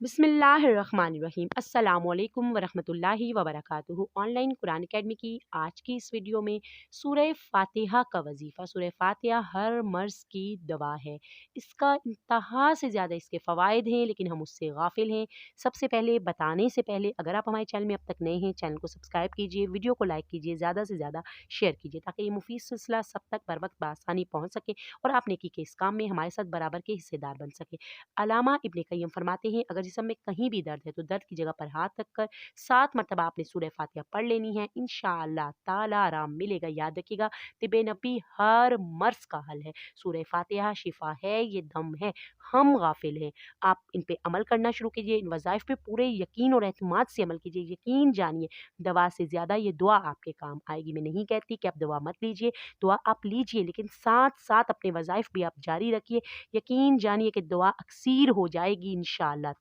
बिस्मिल्लाहिर्रहमानिर्रहीम अस्सलामुअलैकुम वरहमतुल्लाहि वबरकातुहू। ऑनलाइन कुरान अकेडमी की आज की इस वीडियो में सूरह फातिहा का वजीफ़ा। सूरह फातिहा हर मर्ज़ की दवा है। इसका इंतहा से ज़्यादा इसके फ़वाइद हैं, लेकिन हम उससे गाफिल हैं। सबसे पहले बताने से पहले अगर आप हमारे चैनल में अब तक नए हैं, चैनल को सब्सक्राइब कीजिए, वीडियो को लाइक कीजिए, ज़्यादा से ज़्यादा शेयर कीजिए ताकि ये मुफीद सिलसिला सब तक बर वक्त बआसानी पहुँच सके और आप नेकी के इस काम में हमारे साथ बराबर के हिस्सेदार बन सके। अलामा इब्ने क़य्यिम फरमाते हैं, अगर जिस्म में कहीं भी दर्द है तो दर्द की जगह पर हाथ रखकर 7 मरतबा आपने सूरह फातिहा पढ़ लेनी है। इंशाअल्लाह ताला आराम मिलेगा। याद रखिएगा, तिब्बे नबी हर मर्ज़ का हल है। सूरह फातिहा शिफा है, ये दम है। हम गाफिल हैं। आप इन पे अमल करना शुरू कीजिए। इन वज़ाइफ पे पूरे यकीन और एतमाद से अमल कीजिए। यकीन जानिए, दवा से ज़्यादा ये दुआ आपके काम आएगी। मैं नहीं कहती कि आप दवा मत लीजिए, दुआ आप लीजिए, लेकिन साथ-साथ अपने वज़ाइफ भी आप जारी रखिए। यकीन जानिए कि दुआ अक्सीर हो जाएगी इंशाअल्लाह।